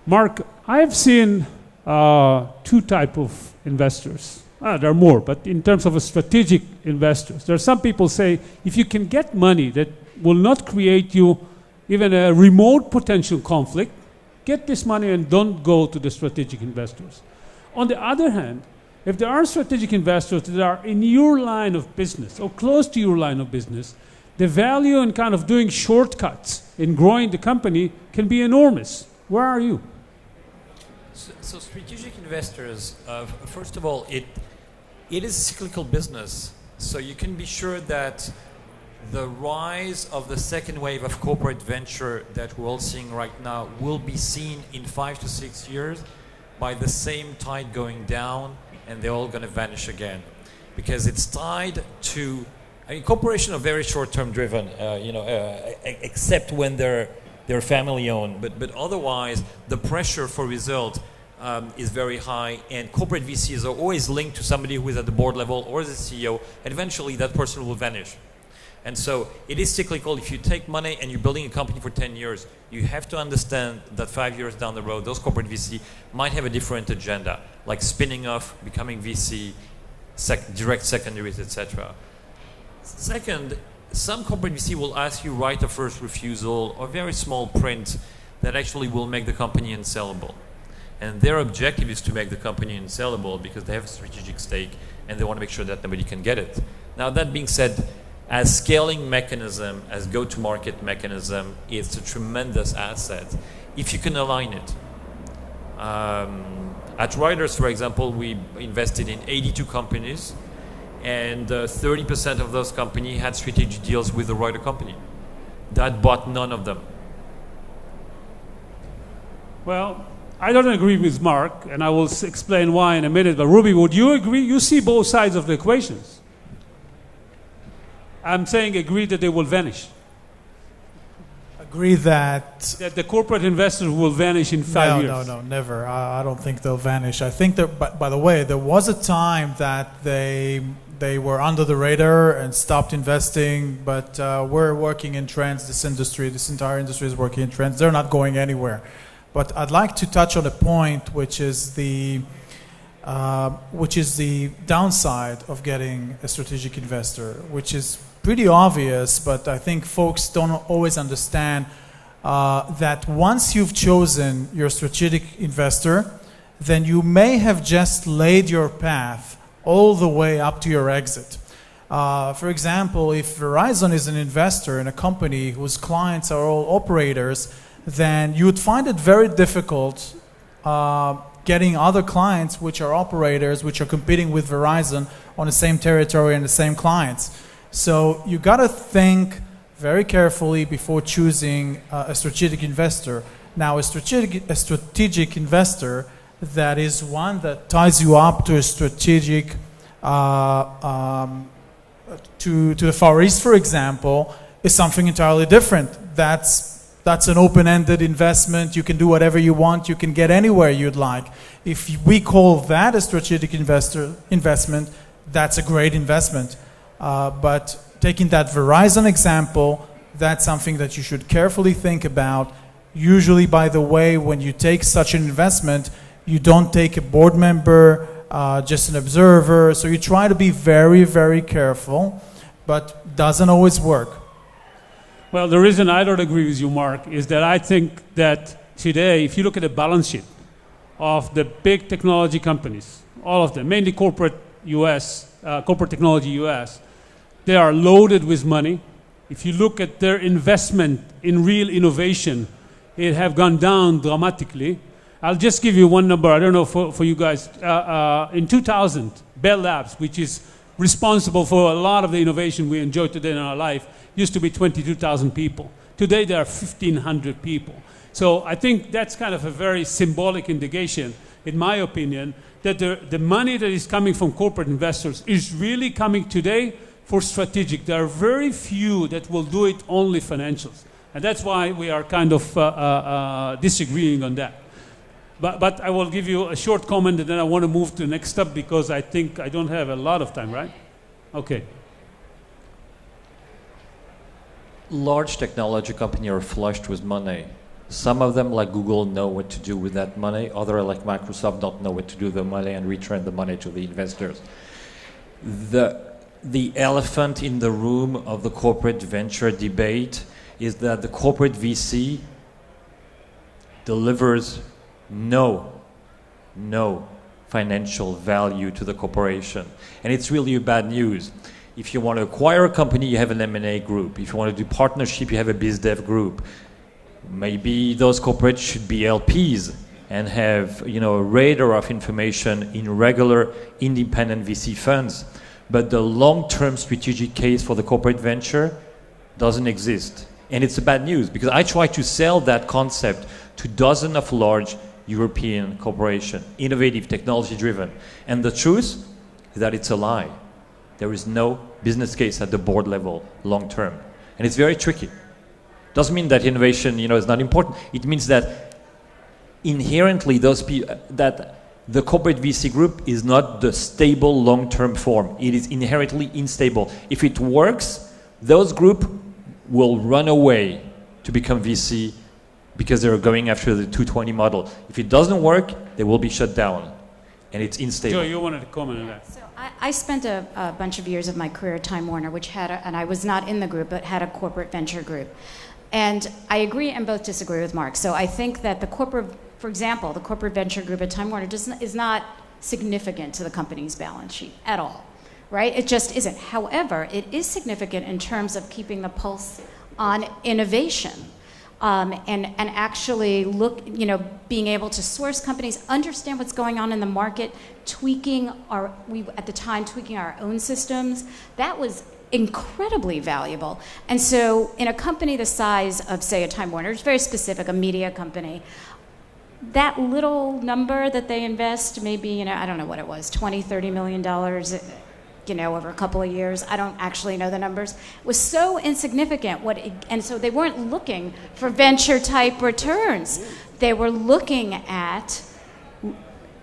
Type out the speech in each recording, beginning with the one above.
Mark, I've seen two types of investors. There are more, but in terms of a strategic investors, there are some people say if you can get money that will not create you even a remote potential conflict, get this money and don't go to the strategic investors. On the other hand, if there are strategic investors that are in your line of business or close to your line of business, the value in kind of doing shortcuts in growing the company can be enormous. Where are you? So strategic investors, first of all, it is a cyclical business. So you can be sure that the rise of the second wave of corporate venture that we're all seeing right now will be seen in 5 to 6 years by the same tide going down, and they're all going to vanish again. Because it's tied to, I mean, corporations are very short-term driven, except when they're family-owned. But otherwise, the pressure for result is very high, and corporate VCs are always linked to somebody who is at the board level or the CEO, and eventually that person will vanish. And so it is cyclical. If you take money and you're building a company for 10 years, you have to understand that 5 years down the road, those corporate VC might have a different agenda, like spinning off, becoming VC, direct secondaries, etc. Second, some corporate VC will ask you right of first refusal or very small print that actually will make the company unsellable. And their objective is to make the company unsellable because they have a strategic stake and they want to make sure that nobody can get it. Now, that being said, as scaling mechanism, as go-to-market mechanism, it's a tremendous asset if you can align it. At Reuters, for example, we invested in 82 companies, and 30% of those companies had strategic deals with the Reuters company. That bought none of them. Well, I don't agree with Mark, and I will explain why in a minute. But Ruby, would you agree? You see both sides of the equations. I'm saying agree that they will vanish. Agree that the corporate investors will vanish in 5 years. No, never. I don't think they'll vanish. I think that, by the way, there was a time that they were under the radar and stopped investing, but we're working in trends. This entire industry is working in trends. They're not going anywhere. But I'd like to touch on a point, which is the downside of getting a strategic investor, which is pretty obvious, but I think folks don't always understand that once you've chosen your strategic investor, then you may have just laid your path all the way up to your exit. For example, if Verizon is an investor in a company whose clients are all operators, then you would find it very difficult getting other clients which are operators, which are competing with Verizon on the same territory and the same clients. So you got to think very carefully before choosing a strategic investor. Now, a strategic investor that is one that ties you up to a strategic, to the Far East, for example, is something entirely different. That's an open-ended investment. You can do whatever you want. You can get anywhere you'd like. If we call that a strategic investment, that's a great investment. But taking that Verizon example, that's something that you should carefully think about. Usually, by the way, when you take such an investment, you don't take a board member, just an observer. So you try to be very, very careful, but doesn't always work. Well, the reason I don't agree with you, Mark, is that I think that today, if you look at the balance sheet of the big technology companies, all of them, mainly corporate technology US, they are loaded with money. If you look at their investment in real innovation, it have gone down dramatically. I'll just give you one number. I don't know for you guys. In 2000, Bell Labs, which is responsible for a lot of the innovation we enjoy today in our life, used to be 22,000 people. Today, there are 1,500 people. So I think that's kind of a very symbolic indication, in my opinion, that the money that is coming from corporate investors is really coming today for strategic. There are very few that will do it only financials. And that's why we are kind of disagreeing on that. But I will give you a short comment and then I want to move to the next step because I think I don't have a lot of time, right? Okay. Large technology companies are flushed with money. Some of them, like Google, know what to do with that money. Others, like Microsoft, don't know what to do with the money and return the money to the investors. The elephant in the room of the corporate venture debate is that the corporate VC delivers no financial value to the corporation. And it's really bad news. If you want to acquire a company, you have an M&A group. If you want to do partnership, you have a biz dev group. Maybe those corporates should be LPs and have, a radar of information in regular independent VC funds. But the long-term strategic case for the corporate venture doesn't exist. And it's bad news because I try to sell that concept to dozens of large European corporations, innovative, technology-driven. And the truth is that it's a lie. There is no business case at the board level long-term. And it's very tricky. Doesn't mean that innovation, is not important. It means that inherently that the corporate VC group is not the stable long-term form. It is inherently unstable. If it works, those groups will run away to become VC because they're going after the 220 model. If it doesn't work, they will be shut down. And it's unstable. Joe, you wanted to comment on that. So I spent a bunch of years of my career at Time Warner, which had, and I was not in the group, but had a corporate venture group. And I agree and both disagree with Marc. So I think that for example, the corporate venture group at Time Warner is not significant to the company's balance sheet at all, right? It just isn't. However, it is significant in terms of keeping the pulse on innovation. And actually being able to source companies, understand what's going on in the market, at the time tweaking our own systems. That was incredibly valuable. And so in a company the size of, say, a Time Warner, it's very specific, a media company, that little number that they invest, maybe, I don't know what it was, $20, $30 million, over a couple of years, I don't actually know the numbers, was so insignificant. And so they weren't looking for venture-type returns. They were looking at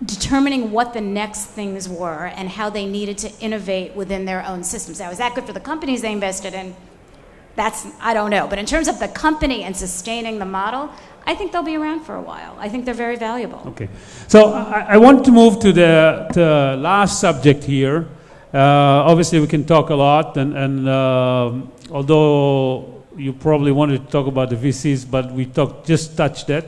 determining what the next things were and how they needed to innovate within their own systems. Now, is that good for the companies they invested in? I don't know. But in terms of the company and sustaining the model, I think they'll be around for a while. I think they're very valuable. Okay. So I want to move to the last subject here. Obviously, we can talk a lot, and although you probably wanted to talk about the VCs, but we just touched that.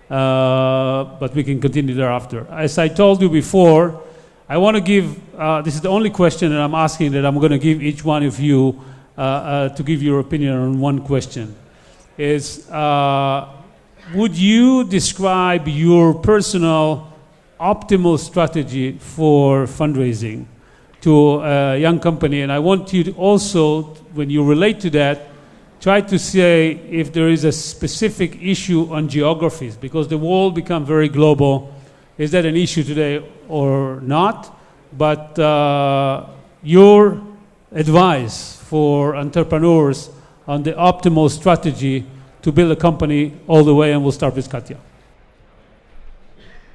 But we can continue thereafter. As I told you before, I want to give, this is the only question that I'm asking that I'm going to give each one of you to give your opinion on one question. Is, would you describe your personal optimal strategy for fundraising to a young company? And I want you to also, when you relate to that, try to say if there is a specific issue on geographies, because the world become very global. Is that an issue today or not? But your advice for entrepreneurs on the optimal strategy to build a company all the way, and we'll start with Katia.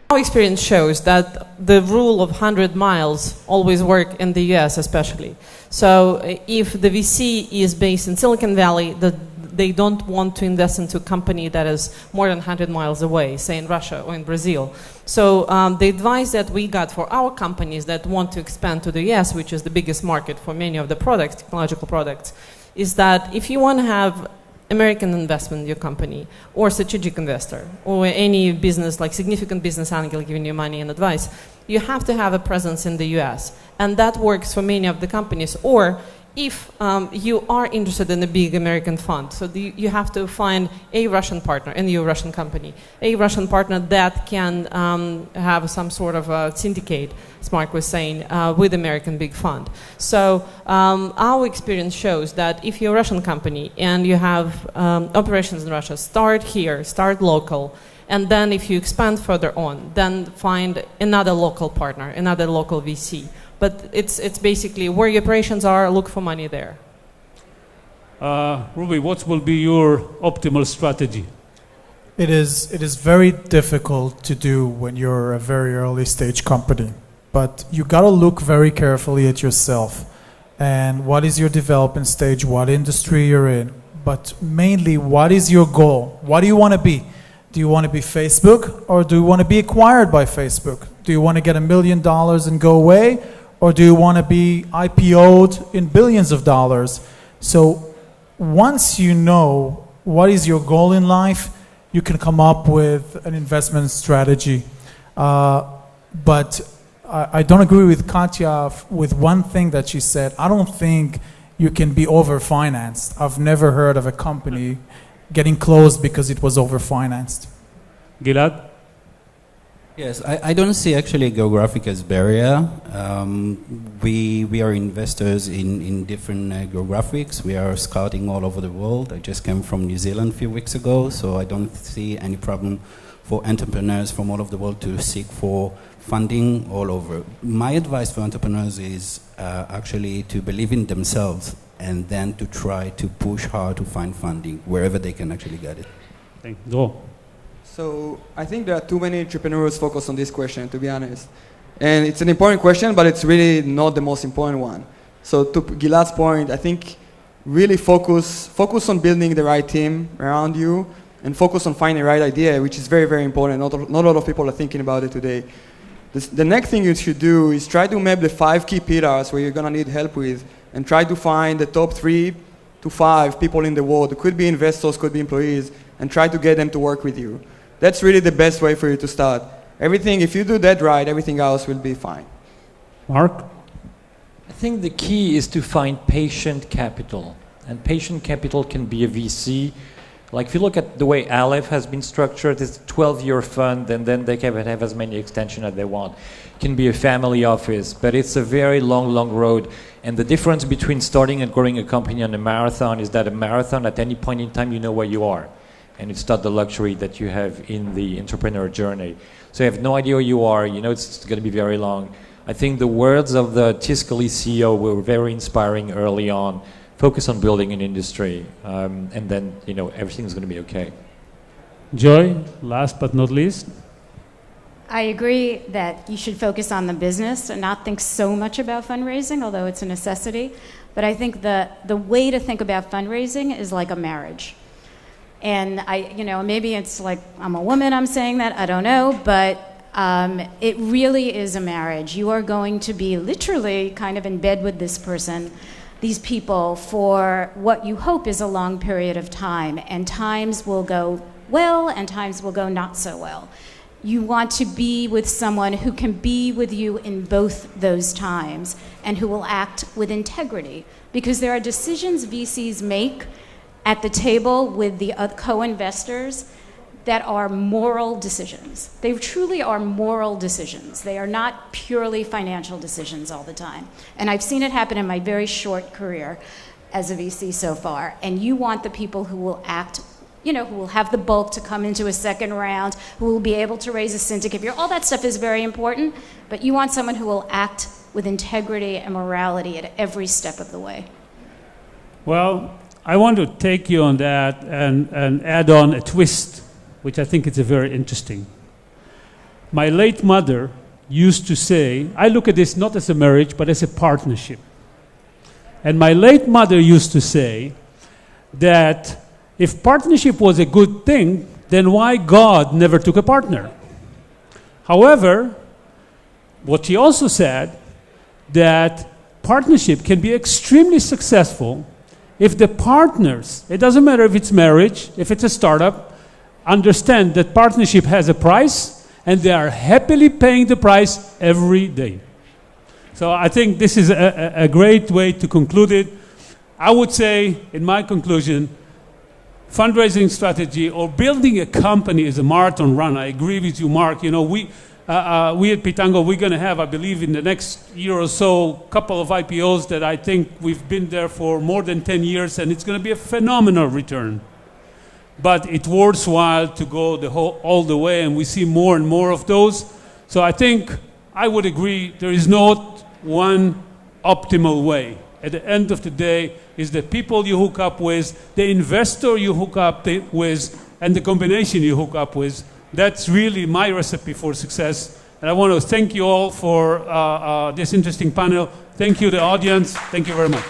Our experience shows that the rule of 100 miles always work in the US especially. So if the VC is based in Silicon Valley, they don't want to invest into a company that is more than 100 miles away, say in Russia or in Brazil. So the advice that we got for our companies that want to expand to the US, which is the biggest market for many of the products, technological products, is that if you want to have American investment in your company, or strategic investor, or any business, like significant business angel giving you money and advice, you have to have a presence in the US. And that works for many of the companies. Or if you are interested in a big American fund, so you have to find a Russian partner in your Russian company, a Russian partner that can have some sort of a syndicate, as Marc was saying, with American big fund. So our experience shows that if you're a Russian company and you have operations in Russia, start here, start local, and then if you expand further on, then find another local partner, another local VC. But it's basically where your operations are, look for money there. Ruby, what will be your optimal strategy? It is very difficult to do when you're a very early stage company. But you got to look very carefully at yourself and what is your development stage, what industry you're in, but mainly, what is your goal? What do you want to be? Do you want to be Facebook, or do you want to be acquired by Facebook? Do you want to get $1 million and go away, or do you want to be IPO'd in billions of dollars? So once you know what is your goal in life, you can come up with an investment strategy. But I don't agree with Katia with one thing that she said. I don't think you can be overfinanced. I've never heard of a company getting closed because it was overfinanced. Gilad? Yes, I don't see actually geographic as barrier. We are investors in different geographics. We are scouting all over the world. I just came from New Zealand a few weeks ago, so I don't see any problem for entrepreneurs from all over the world to seek for funding all over. My advice for entrepreneurs is actually to believe in themselves and then to try to push hard to find funding wherever they can actually get it. Thank you. So I think there are too many entrepreneurs focused on this question, to be honest. And it's an important question, but it's really not the most important one. So to Gilad's point, I think really focus on building the right team around you and focus on finding the right idea, which is very, very important. Not a lot of people are thinking about it today. The next thing you should do is try to map the 5 key pillars where you're going to need help with and try to find the top 3 to 5 people in the world. It could be investors, could be employees, and try to get them to work with you. That's really the best way for you to start. Everything, if you do that right, everything else will be fine. Mark? I think the key is to find patient capital. And patient capital can be a VC. Like if you look at the way Aleph has been structured, it's a 12-year fund, and then they can have as many extensions as they want. It can be a family office, but it's a very long, long road. And the difference between starting and growing a company on a marathon is that a marathon, at any point in time, you know where you are. And it's not the luxury that you have in the entrepreneur journey. So you have no idea where you are, you know it's going to be very long. I think the words of the Tiscali CEO were very inspiring early on. Focus on building an industry, and then, you know, everything's going to be okay. Joy, last but not least. I agree that you should focus on the business and not think so much about fundraising, although it's a necessity. But I think the way to think about fundraising is like a marriage. And maybe it's like I'm a woman, I'm saying that, I don't know, but it really is a marriage. You are going to be literally kind of in bed with this person, these people, for what you hope is a long period of time. And times will go well and times will go not so well. You want to be with someone who can be with you in both those times and who will act with integrity. Because there are decisions VCs make at the table with the co-investors that are moral decisions. They truly are moral decisions. They are not purely financial decisions all the time. And I've seen it happen in my very short career as a VC so far. And you want the people who will act, who will have the bulk to come into a second round, who will be able to raise a syndicate. All that stuff is very important, but you want someone who will act with integrity and morality at every step of the way. Well, I want to take you on that and add on a twist, which I think is very interesting. My late mother used to say, I look at this not as a marriage, but as a partnership. And my late mother used to say that if partnership was a good thing, then why God never took a partner? However, what she also said, that partnership can be extremely successful if the partners, it doesn't matter if it's marriage, if it's a startup, understand that partnership has a price and they are happily paying the price every day. So I think this is a great way to conclude it. I would say, in my conclusion, fundraising strategy or building a company is a marathon run. I agree with you, Mark. We at Pitango, we're going to have, I believe, in the next year or so, a couple of IPOs that I think we've been there for more than 10 years, and it's going to be a phenomenal return. But it's worthwhile to go all the way, and we see more and more of those. So I think I would agree there is not one optimal way. At the end of the day, is the people you hook up with, the investor you hook up with, and the combination you hook up with. That's really my recipe for success. And I want to thank you all for this interesting panel. Thank you, the audience. Thank you very much.